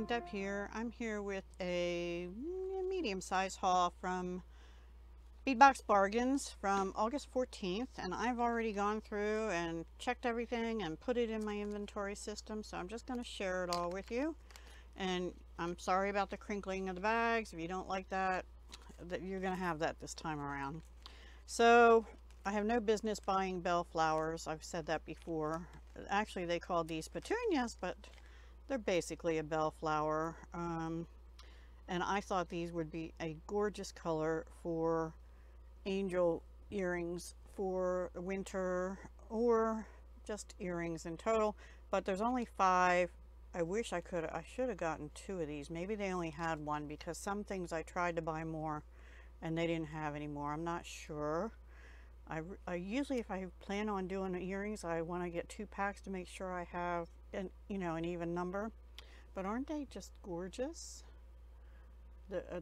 Deb here. I'm here with a medium-sized haul from Bead Box Bargains from August 14th, and I've already gone through and checked everything and put it in my inventory system, so I'm just going to share it all with you. And I'm sorry about the crinkling of the bags. If you don't like that, you're going to have that this time around. So I have no business buying bellflowers. I've said that before. Actually, they call these petunias, but they're basically a bellflower. And I thought these would be a gorgeous color for angel earrings for winter, or just earrings in total. But there's only 5. I wish I should have gotten 2 of these. Maybe they only had 1, because some things I tried to buy more and they didn't have any more. I'm not sure. I usually, if I plan on doing earrings, I want to get 2 packs to make sure I have an even number. But aren't they just gorgeous?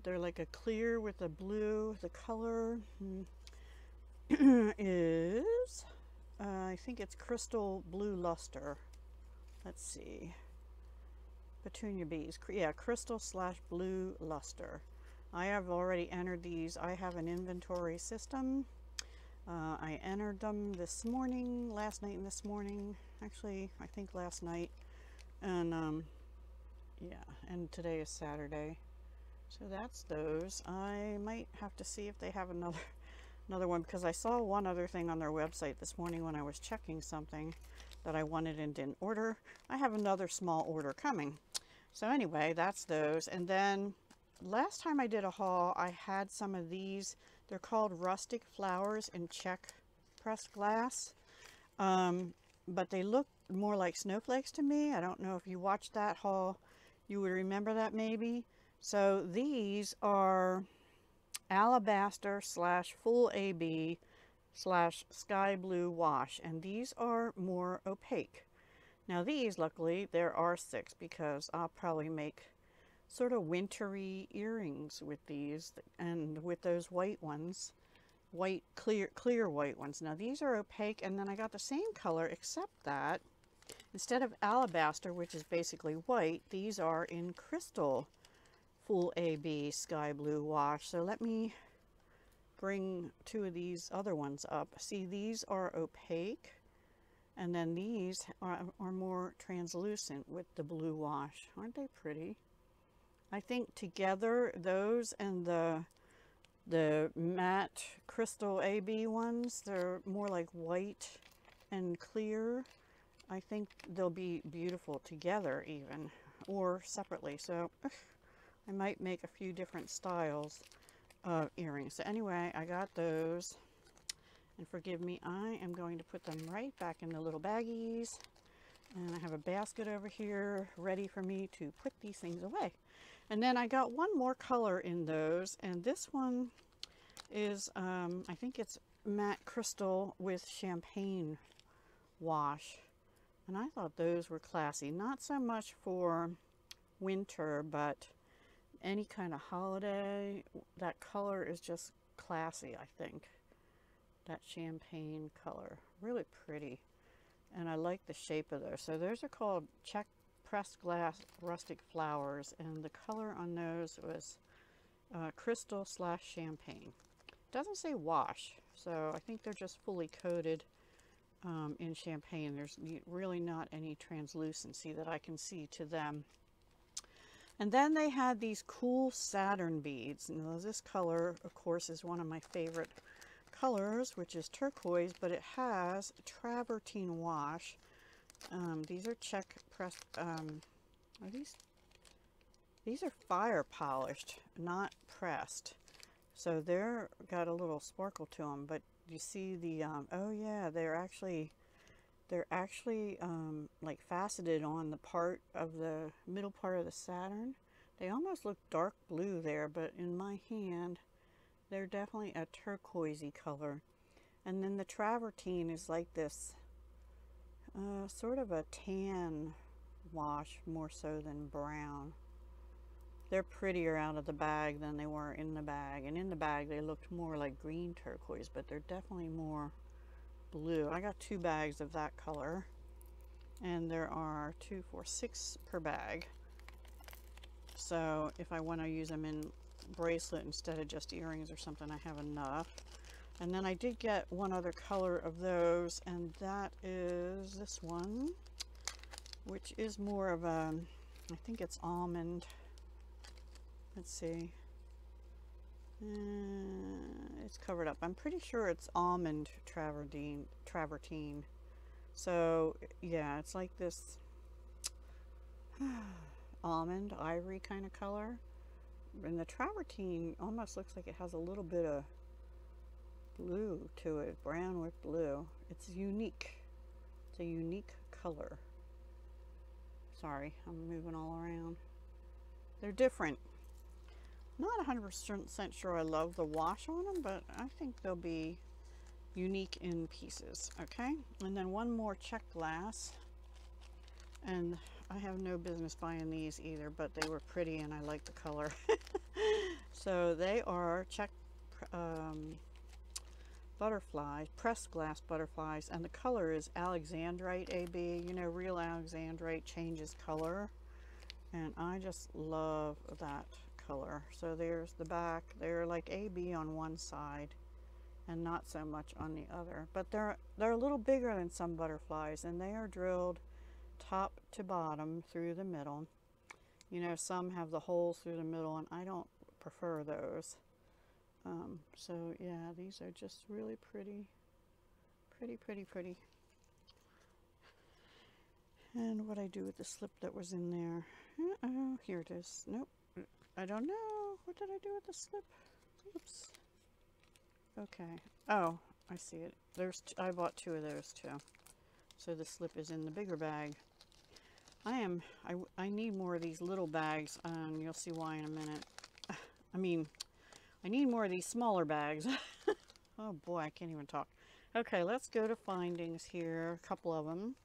They're like a clear with a blue. The color is I think it's crystal blue luster. Let's see, petunia bees. Yeah, crystal / blue luster. I have already entered these. I have an inventory system. I entered them last night and this morning. Actually, I think last night. And yeah, and today is Saturday. So that's those. I might have to see if they have another one, because I saw one other thing on their website this morning when I was checking something that I wanted and didn't order. I have another small order coming. So anyway, that's those. And then last time I did a haul, I had some of these. They're called rustic flowers in Czech pressed glass. But they look more like snowflakes to me. I don't know if you watched that haul, you would remember that maybe. So these are alabaster / full AB / sky blue wash, and these are more opaque. Now these, luckily, there are 6, because I'll probably make sort of wintry earrings with these, and with those white ones, clear white ones. Now these are opaque, and then I got the same color, except that instead of alabaster, which is basically white, these are in crystal full AB sky blue wash. So let me bring 2 of these other ones up. See, these are opaque, and then these are more translucent with the blue wash. Aren't they pretty? I think together, those and the matte crystal AB ones, they're more like white and clear. I think they'll be beautiful together even, or separately. So I might make a few different styles of earrings. So anyway, I got those. And forgive me, I am going to put them right back in the little baggies. And I have a basket over here ready for me to put these things away. And then I got one more color in those, and this one is, I think it's matte crystal with champagne wash. And I thought those were classy. Not so much for winter, but any kind of holiday. That color is just classy, I think. That champagne color. Really pretty. And I like the shape of those. So those are called Czech pressed glass rustic flowers, and the color on those was crystal / champagne. Doesn't say wash, so I think they're just fully coated in champagne. There's really not any translucency that I can see to them. And then they had these cool Saturn beads. Now this color, of course, is one of my favorite colors, which is turquoise, but it has travertine wash. These are Czech pressed. Are these are fire polished, not pressed. So they're got a little sparkle to them. But you see the oh yeah, they're actually like faceted on the part of the middle part of the Saturn. They almost look dark blue there, but in my hand, they're definitely a turquoisey color. And then the travertine is like this. Sort of a tan wash, more so than brown. They're prettier out of the bag than they were in the bag. And in the bag, they looked more like green turquoise, but they're definitely more blue. I got 2 bags of that color. And there are 2, 4, 6 per bag. So if I want to use them in bracelet instead of just earrings or something, I have enough. And then I did get one other color of those, and that is this one, which is more of a, I think it's almond. Let's see. It's covered up. I'm pretty sure it's almond travertine. So yeah, it's like this almond ivory kind of color. And the travertine almost looks like it has a little bit of blue to it, brown with blue. It's unique. It's a unique color. Sorry, I'm moving all around. They're different. Not 100% sure I love the wash on them, but I think they'll be unique in pieces. Okay, and then one more check glass, and I have no business buying these either, but they were pretty and I like the color. So they are check butterflies, pressed glass butterflies, and the color is Alexandrite AB. You know, real Alexandrite changes color, and I just love that color. So there's the back. They're like AB on one side and not so much on the other, but they're a little bigger than some butterflies, and they are drilled top to bottom through the middle. You know, some have the holes through the middle, and I don't prefer those. So yeah, these are just really pretty. And what I do with the slip that was in there? Uh-oh, here it is. Nope, I don't know. What did I do with the slip? Oops. Okay. Oh, I see it. I bought 2 of those too. So the slip is in the bigger bag. I need more of these little bags, and you'll see why in a minute. I mean, I need more of these smaller bags. Oh boy, I can't even talk. Okay, let's go to findings here. A couple of them.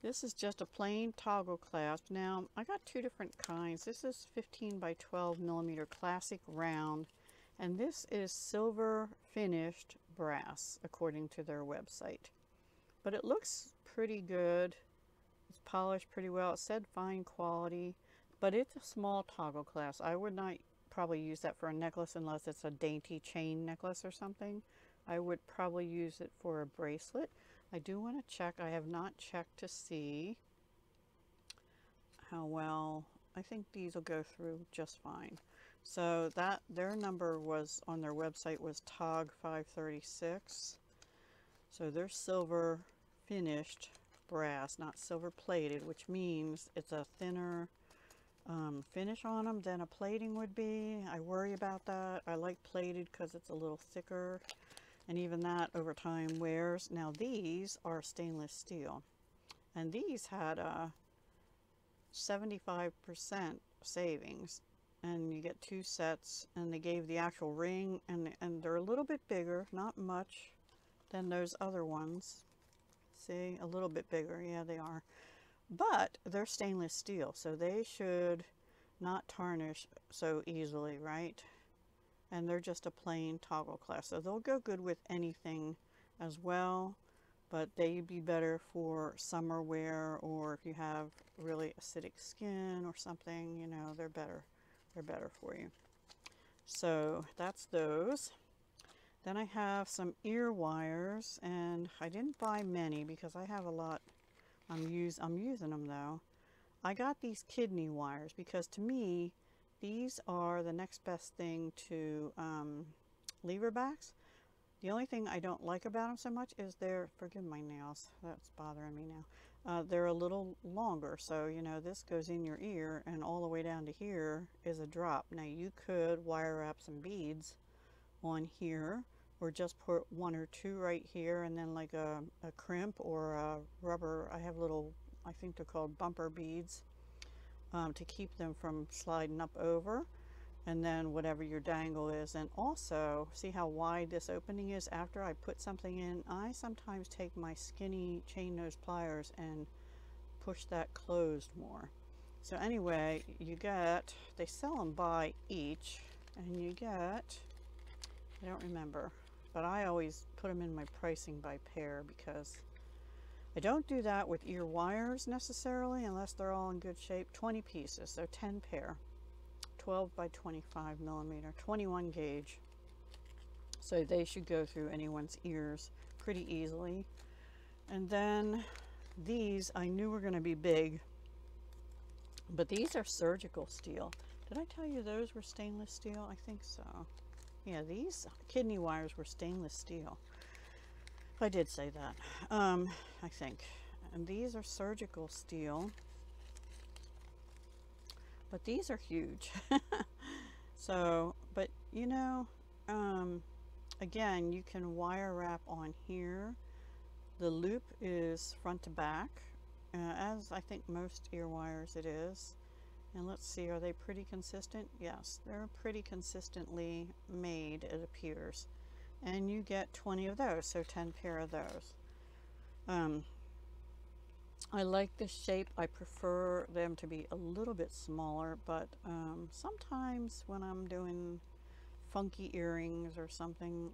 This is just a plain toggle clasp. Now, I got 2 different kinds. This is 15 by 12 millimeter classic round, and this is silver finished brass, according to their website. But it looks pretty good. It's polished pretty well. It said fine quality, but it's a small toggle clasp. I would not probably use that for a necklace unless it's a dainty chain necklace or something. I would probably use it for a bracelet. I do want to check. I have not checked to see how well. I think these will go through just fine. So that their number was on their website was TOG 536. So they're silver finished brass, not silver plated, which means it's a thinner finish on them than a plating would be. I worry about that. I like plated because it's a little thicker, and even that over time wears. Now these are stainless steel, and these had a 75% savings, and you get 2 sets, and they gave the actual ring, and they're a little bit bigger, not much than those other ones. See, a little bit bigger. Yeah, they are. But they're stainless steel, so they should not tarnish so easily, right? And they're just a plain toggle clasp, so they'll go good with anything as well, but they'd be better for summer wear, or if you have really acidic skin or something, you know, they're better for you. So that's those. Then I have some ear wires, and I didn't buy many because I have a lot. I'm using them though. I got these kidney wires because to me these are the next best thing to lever backs. The only thing I don't like about them so much is forgive my nails, that's bothering me now. They're a little longer, so you know, this goes in your ear and all the way down to here is a drop. Now you could wire up some beads on here, or just put 1 or 2 right here, and then like a crimp or a rubber. I have little, I think they're called bumper beads, to keep them from sliding up over, and then whatever your dangle is. And also, see how wide this opening is after I put something in? I sometimes take my skinny chain nose pliers and push that closed more. So anyway, you get, they sell them by each, and you get, I don't remember, but I always put them in my pricing by pair because I don't do that with ear wires necessarily unless they're all in good shape. 20 pieces, so 10 pair. 12 by 25 millimeter, 21 gauge. So they should go through anyone's ears pretty easily. And then these I knew were going to be big, but these are surgical steel. Did I tell you those were stainless steel? I think so. Yeah, these kidney wires were stainless steel. I did say that, I think. And these are surgical steel, but these are huge. So, but you know, again, you can wire wrap on here. The loop is front to back, as I think most ear wires it is. And let's see, are they pretty consistent? Yes, they're pretty consistently made, it appears. And you get 20 of those, so 10 pair of those. I like this shape. I prefer them to be a little bit smaller, but sometimes when I'm doing funky earrings or something,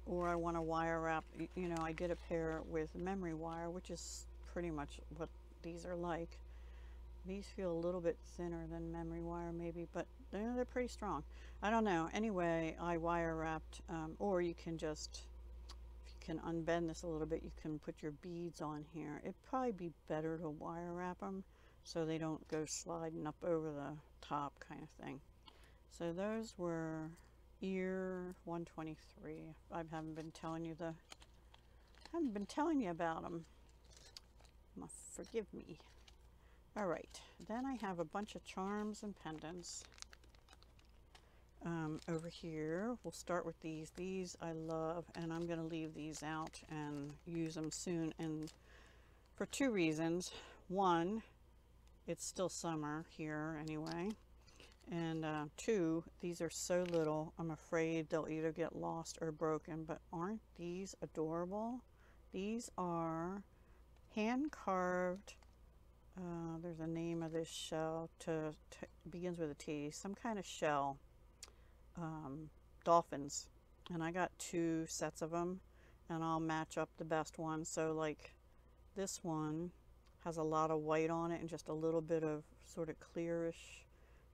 or I want to wire wrap, you know, I did a pair with memory wire, which is pretty much what these are like. These feel a little bit thinner than memory wire maybe, but they're pretty strong. I don't know. Anyway, I wire wrapped, or you can just, if you can unbend this a little bit, you can put your beads on here. It'd probably be better to wire wrap them so they don't go sliding up over the top kind of thing. So those were ear 123. I haven't been telling you about them. Forgive me. All right, then I have a bunch of charms and pendants over here. We'll start with these. These I love, and I'm going to leave these out and use them soon, and for two reasons. One, it's still summer here anyway, and two, these are so little, I'm afraid they'll either get lost or broken, but aren't these adorable? These are hand-carved. There's a name of this shell, begins with a T, some kind of shell, dolphins, and I got 2 sets of them, and I'll match up the best one. So like this one has a lot of white on it and just a little bit of sort of clearish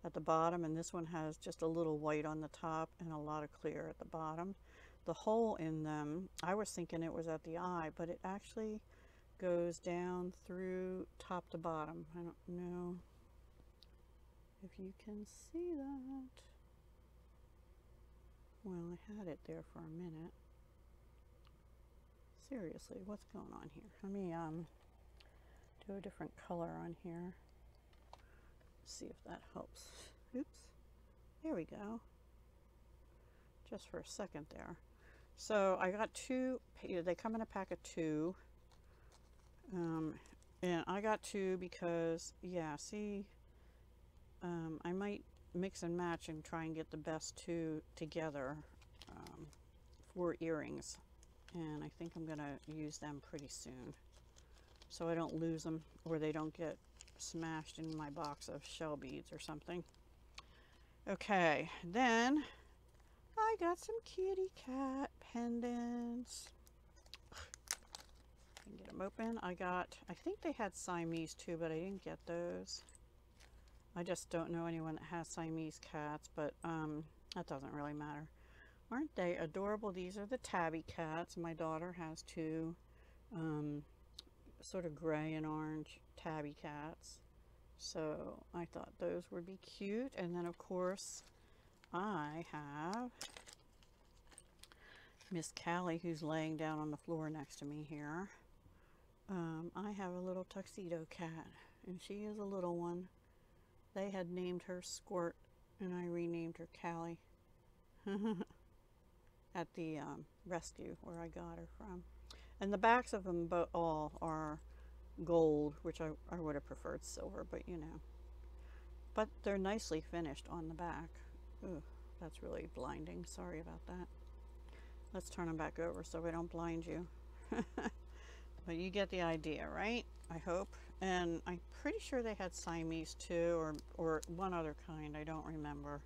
at the bottom, and this one has just a little white on the top and a lot of clear at the bottom. The hole in them, I was thinking it was at the eye, but it actually goes down through top to bottom. I don't know if you can see that. Well, I had it there for a minute. Seriously, what's going on here? Let me do a different color on here. See if that helps. Oops. There we go. Just for a second there. So I got 2. They come in a pack of 2. And I got 2 because, yeah, see, I might mix and match and try and get the best 2 together for earrings. And I think I'm going to use them pretty soon, so I don't lose them or they don't get smashed in my box of shell beads or something. Okay, then I got some kitty cat pendants. Get them open. I think they had Siamese too, but I didn't get those. I just don't know anyone that has Siamese cats, but that doesn't really matter. Aren't they adorable? These are the tabby cats. My daughter has 2 sort of gray and orange tabby cats, so I thought those would be cute. And then of course I have Miss Callie, who's laying down on the floor next to me here. I have a little tuxedo cat, and she is a little one. They had named her Squirt, and I renamed her Callie at the rescue where I got her from. And the backs of them all are gold, which I would have preferred silver, but you know. But they're nicely finished on the back. Ooh, that's really blinding. Sorry about that. Let's turn them back over so we don't blind you. But you get the idea, right? I hope. And I'm pretty sure they had Siamese too, or one other kind. I don't remember.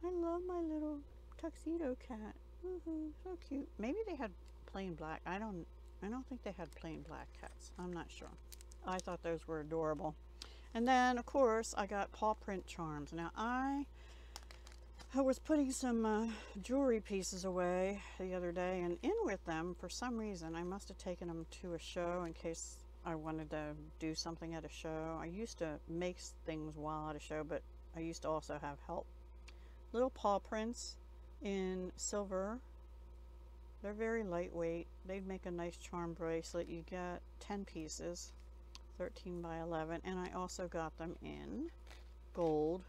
I love my little tuxedo cat. Woohoo, so cute. Maybe they had plain black. I don't think they had plain black cats. I'm not sure. I thought those were adorable. And then, of course, I got paw print charms. Now, I was putting some jewelry pieces away the other day, and in with them, for some reason, I must have taken them to a show in case I wanted to do something at a show. I used to make things while at a show, but I used to also have help. Little paw prints in silver. They're very lightweight. They'd make a nice charm bracelet. You get 10 pieces, 13 by 11, and I also got them in gold,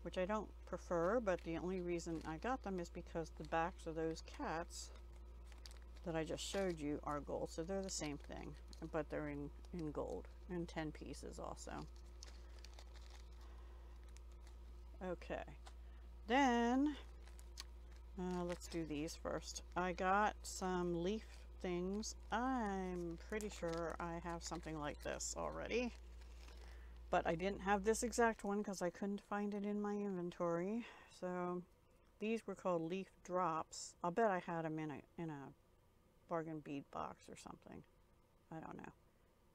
which I don't prefer, but the only reason I got them is because the backs of those cats that I just showed you are gold, so they're the same thing, but they're in gold, and 10 pieces also. Okay, then let's do these first. I got some leaf things. I'm pretty sure I have something like this already, but I didn't have this exact one because I couldn't find it in my inventory. So these were called leaf drops. I'll bet I had them in a bargain bead box or something. I don't know.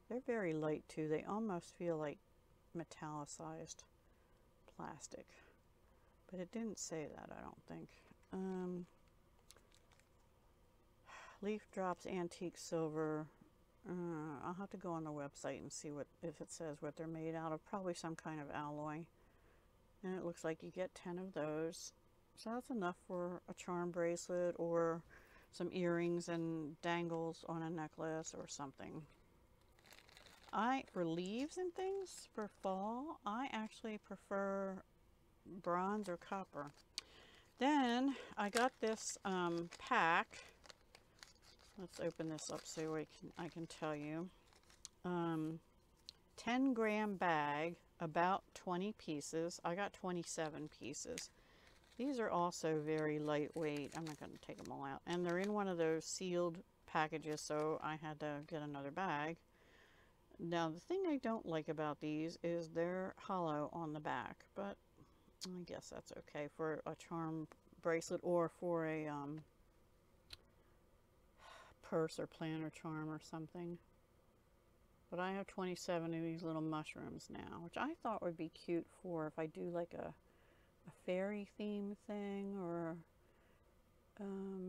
They're very light too. They almost feel like metallicized plastic, but it didn't say that, I don't think. Leaf drops antique silver. I'll have to go on the website and see if it says what they're made out of. Probably some kind of alloy. And it looks like you get 10 of those. So that's enough for a charm bracelet or some earrings and dangles on a necklace or something. For leaves and things for fall, I actually prefer bronze or copper. Then I got this pack. Let's open this up so I can tell you. 10-gram bag, about 20 pieces. I got 27 pieces. These are also very lightweight. I'm not going to take them all out. And they're in one of those sealed packages, so I had to get another bag. Now, the thing I don't like about these is they're hollow on the back, but I guess that's okay for a charm bracelet or for a purse or planner charm or something. But I have 27 of these little mushrooms now, which I thought would be cute for if I do like a fairy theme thing, or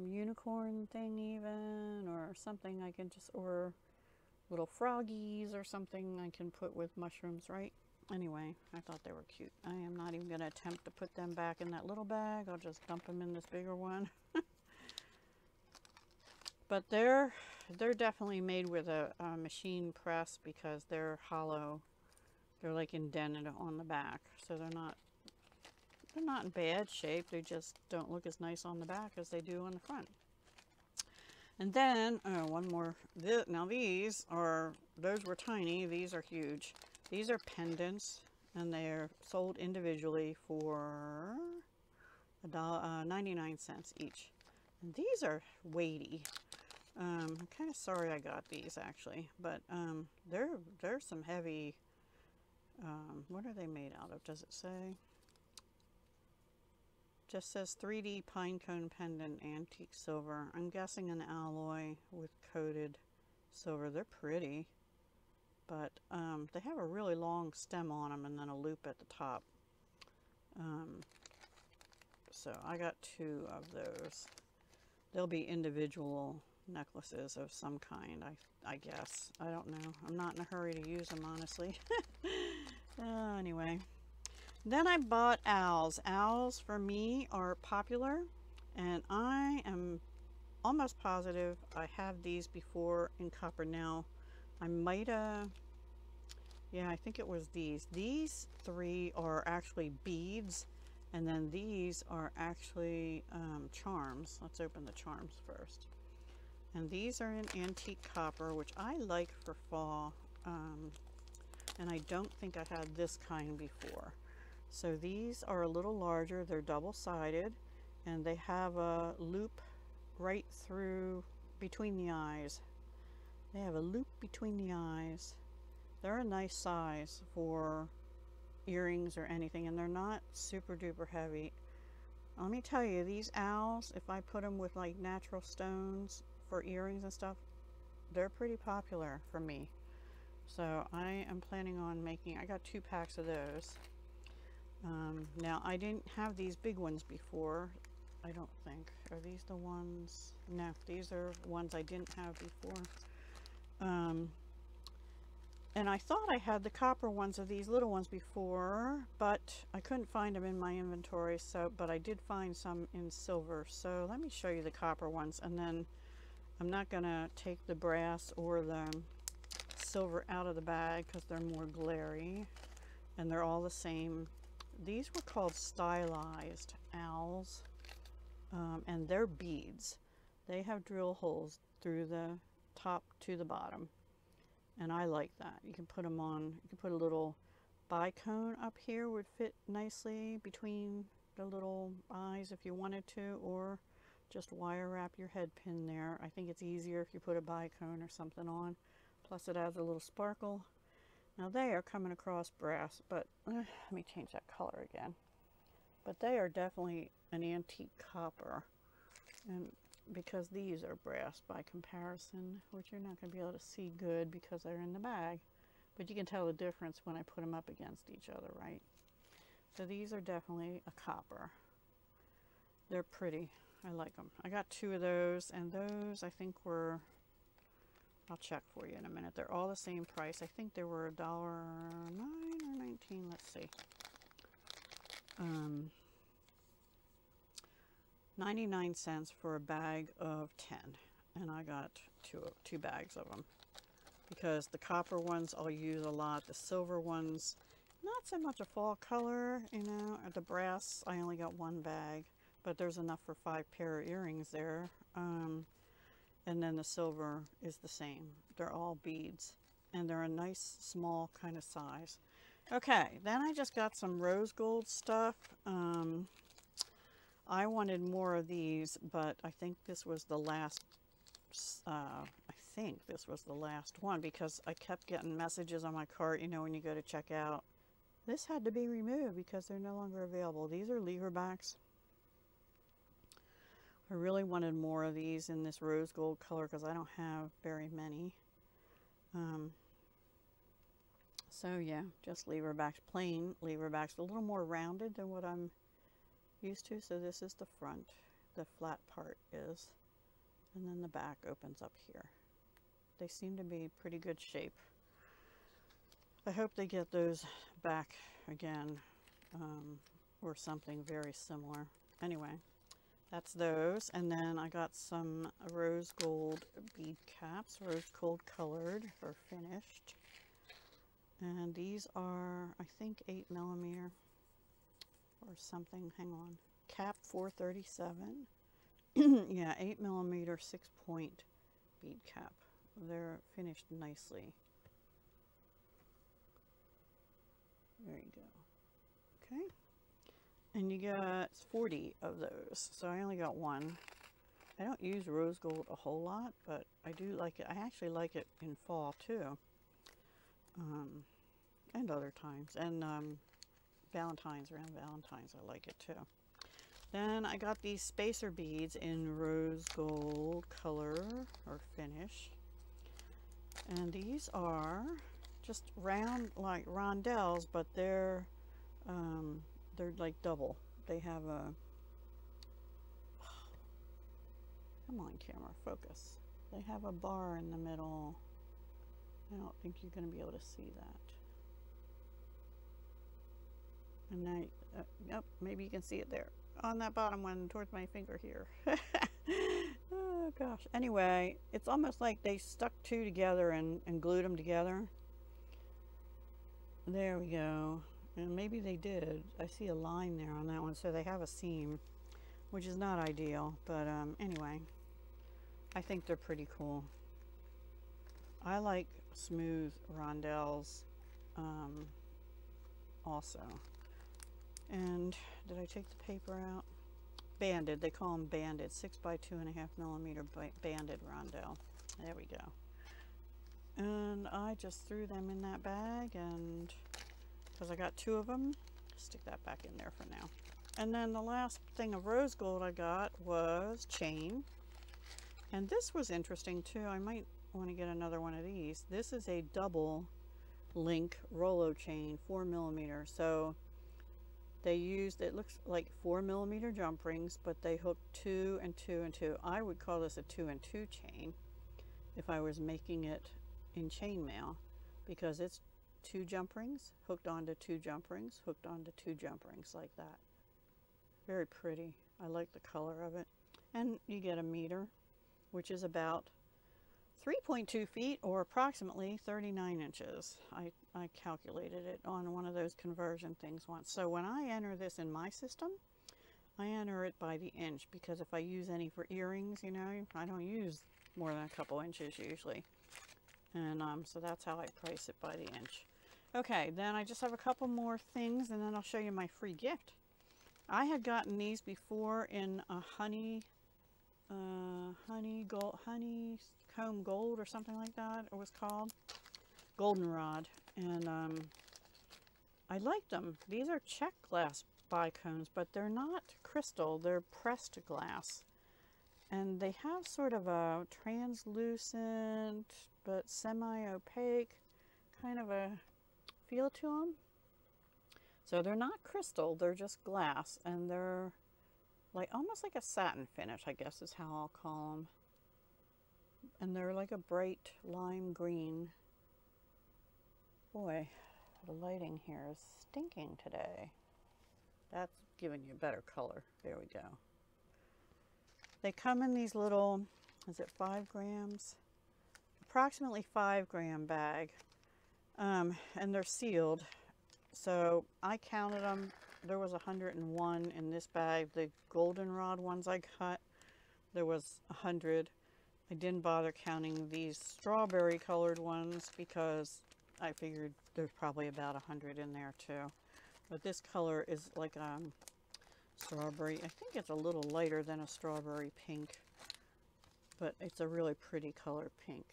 unicorn thing even, or something I can just, or little froggies or something I can put with mushrooms, right? Anyway, I thought they were cute. I am not even going to attempt to put them back in that little bag. I'll just dump them in this bigger one. But they're definitely made with a machine press because they're hollow. They're like indented on the back, so they're not in bad shape. They just don't look as nice on the back as they do on the front. And then one more. Now those were tiny. These are huge. These are pendants, and they're sold individually for $99 each. And these are weighty. I'm kind of sorry I got these actually, but they're some heavy. What are they made out of? Does it say? Just says 3D pine cone pendant, antique silver. I'm guessing an alloy with coated silver. They're pretty, but they have a really long stem on them and then a loop at the top. So I got 2 of those. They'll be individual necklaces of some kind, I guess. I don't know. I'm not in a hurry to use them, honestly. Anyway. Then I bought owls. Owls for me are popular, and I am almost positive I have these before in copper. Now, I might have, yeah, I think it was these. These 3 are actually beads, and then these are actually charms. Let's open the charms first. And these are in antique copper, which I like for fall, and I don't think I had this kind before. So these are a little larger. They're double-sided, and they have a loop right through between the eyes. They have a loop between the eyes. They're a nice size for earrings or anything, and they're not super duper heavy. Let me tell you, these owls, if I put them with like natural stones for earrings and stuff, they're pretty popular for me. So I am planning on making, I got 2 packs of those. Now I didn't have these big ones before, I don't think. Are these the ones? No, these are ones I didn't have before. And I thought I had the copper ones of these little ones before, but I couldn't find them in my inventory. So, but I did find some in silver. So let me show you the copper ones, and then I'm not gonna take the brass or the silver out of the bag because they're more glary, and they're all the same. These were called stylized owls, and they're beads. They have drill holes through the top to the bottom. And I like that. You can put them on, you can put a little bicone up here, would fit nicely between the little eyes if you wanted to, or just wire wrap your head pin there. I think it's easier if you put a bicone or something on. Plus it adds a little sparkle. Now they are coming across brass, but let me change that color again. But they are definitely an antique copper. And because these are brass by comparison, which you're not going to be able to see good because they're in the bag, but you can tell the difference when I put them up against each other, right? So these are definitely a copper. They're pretty. I like them. I got 2 of those, and those I think were, I'll check for you in a minute. They're all the same price. I think they were $1.09 or $19. Let's see. 99 cents for a bag of 10, and I got two bags of them because the copper ones I'll use a lot. The silver ones, not so much a fall color, you know. The brass, I only got 1 bag, but there's enough for 5 pair of earrings there. And then the silver is the same. They're all beads, and they're a nice small kind of size. Okay, then I just got some rose gold stuff. I wanted more of these, but I think this was the last, one, because I kept getting messages on my cart, you know, when you go to check out. This had to be removed because they're no longer available. These are lever backs. I really wanted more of these in this rose gold color because I don't have very many. So yeah, just lever backs, plain lever backs, a little more rounded than what I'm used to. So this is the front, the flat part is, and then the back opens up here. They seem to be pretty good shape. I hope they get those back again, or something very similar. Anyway, that's those. And then I got some rose gold bead caps, rose gold colored or finished, and these are, I think, 8mm or something. Hang on. Cap 437. Yeah, 8mm 6-point bead cap. They're finished nicely. There you go. Okay. And you got 40 of those. So I only got 1. I don't use rose gold a whole lot, but I do like it. I actually like it in fall too. And other times. And Valentine's, around Valentine's, I like it too. Then I got these spacer beads in rose gold color or finish. And these are just round like rondelles, but they're like double. They have a, come on camera, focus. They have a bar in the middle. I don't think you're going to be able to see that. And now, yep, maybe you can see it there on that bottom one towards my finger here. Oh gosh. Anyway, it's almost like they stuck 2 together and glued them together. There we go. And maybe they did. I see a line there on that one, so they have a seam, which is not ideal, but anyway, I think they're pretty cool. I like smooth rondelles also. And did I take the paper out? Banded, they call them banded, 6 by 2.5mm banded rondelle. There we go. And I just threw them in that bag, and because I got 2 of them, stick that back in there for now. And then the last thing of rose gold I got was chain. And this was interesting too. I might want to get another one of these. This is a double link Rolo chain, 4mm. So they used, it looks like 4mm jump rings, but they hooked 2 and 2 and 2. I would call this a 2 and 2 chain if I was making it in chainmail, because it's 2 jump rings hooked onto 2 jump rings hooked onto 2 jump rings like that. Very pretty. I like the color of it. And you get a meter, which is about 3.2 feet or approximately 39 inches. I calculated it on one of those conversion things once. So when I enter this in my system, I enter it by the inch, because if I use any for earrings, you know, I don't use more than a couple inches usually. And so that's how I price it, by the inch. Okay, then I just have a couple more things, and then I'll show you my free gift. I had gotten these before in a honeycomb gold or something like that it was called, goldenrod, and I like them. These are check glass bicones, but they're not crystal, they're pressed glass, and they have sort of a translucent but semi-opaque kind of a feel to them. So they're not crystal, they're just glass, and they're like almost like a satin finish, I guess is how I'll call them. And they're like a bright lime green. Boy, the lighting here is stinking today. That's giving you a better color. There we go. They come in these little, is it 5 grams? Approximately 5-gram bag. And they're sealed. So I counted them. There was 101 in this bag. The goldenrod ones I cut, there was 100. I didn't bother counting these strawberry colored ones because I figured there's probably about 100 in there too. But this color is like strawberry. I think it's a little lighter than a strawberry pink, but it's a really pretty color pink.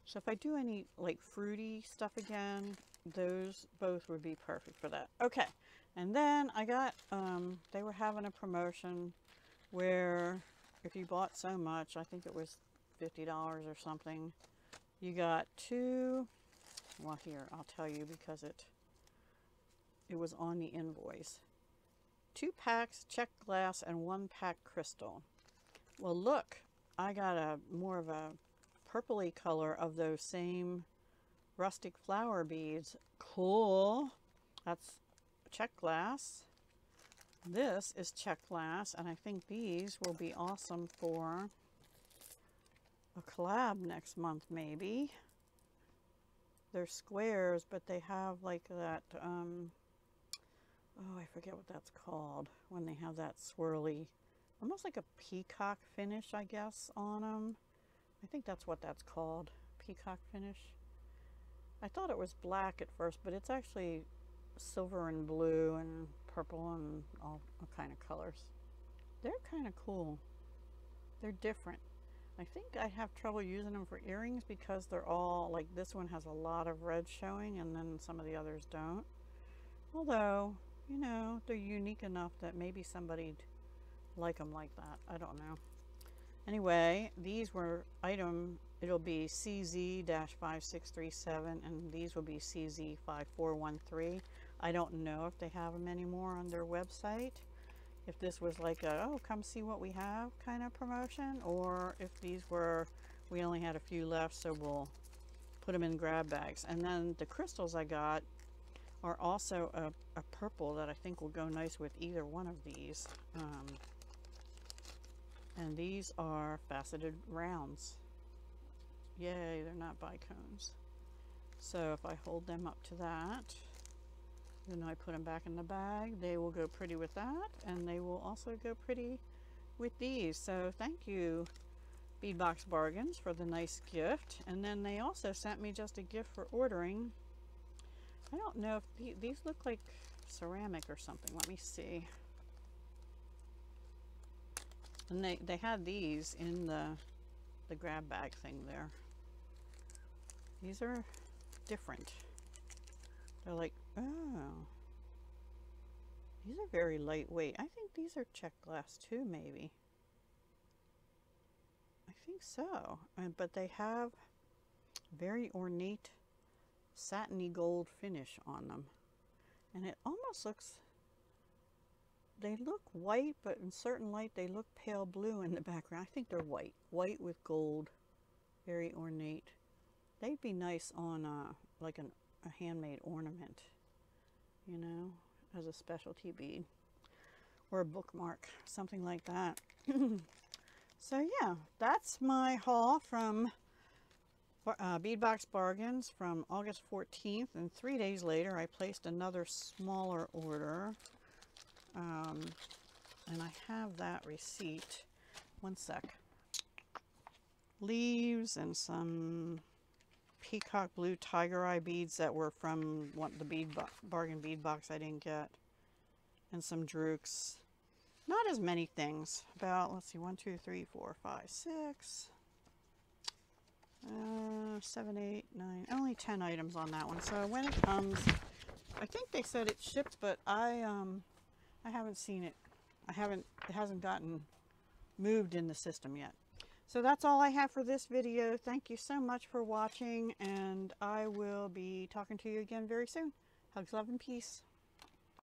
So if I do any like fruity stuff again, those both would be perfect for that. Okay, and then I got, they were having a promotion where if you bought so much, I think it was $50 or something, you got 2, well here, I'll tell you because it was on the invoice. 2 packs check glass and 1 pack crystal. Well look, I got a more of a purpley color of those same rustic flower beads. Cool. That's check glass. This is check glass, and I think these will be awesome for a collab next month maybe. They're squares, but they have like that, oh, I forget what that's called, when they have that swirly, almost like a peacock finish, I guess, on them. I think that's what that's called, peacock finish. I thought it was black at first, but it's actually silver and blue and purple and all kind of colors. They're kind of cool. They're different. I think I have trouble using them for earrings because they're all, like this one has a lot of red showing and then some of the others don't. Although, you know, they're unique enough that maybe somebody'd like them like that. I don't know. Anyway, these were it'll be CZ-5637 and these will be CZ-5413. I don't know if they have them anymore on their website. If this was like a, oh, come see what we have kind of promotion, or if these were, we only had a few left, so we'll put them in grab bags. And then the crystals I got are also a purple that I think will go nice with either one of these. And these are faceted rounds. Yay, they're not bicones. So if I hold them up to that, then I put them back in the bag, they will go pretty with that, and they will also go pretty with these. So thank you, Bead Box Bargains, for the nice gift. And then they also sent me just a gift for ordering. I don't know if these look like ceramic or something. Let me see. And they had these in the grab bag thing there. These are different. They're like, oh, these are very lightweight. I think these are check glass too, maybe. I think so. But they have very ornate satiny gold finish on them. And it almost looks, they look white, but in certain light they look pale blue in the background. I think they're white. White with gold. Very ornate. They'd be nice on like a handmade ornament, you know, as a specialty bead. Or a bookmark, something like that. So yeah, that's my haul from Bead Box Bargains from August 14th, and 3 days later I placed another smaller order, and I have that receipt. One sec. Leaves and some peacock blue tiger eye beads that were from the bargain bead box I didn't get, and some drukes. Not as many things. About, let's see, 1, 2, 3, 4, 5, 6, 7, 8, 9. Only 10 items on that one. So when it comes, I think they said it shipped, but I haven't seen it. It hasn't gotten moved in the system yet. So that's all I have for this video. Thank you so much for watching, and I will be talking to you again very soon. Hugs, love, and peace.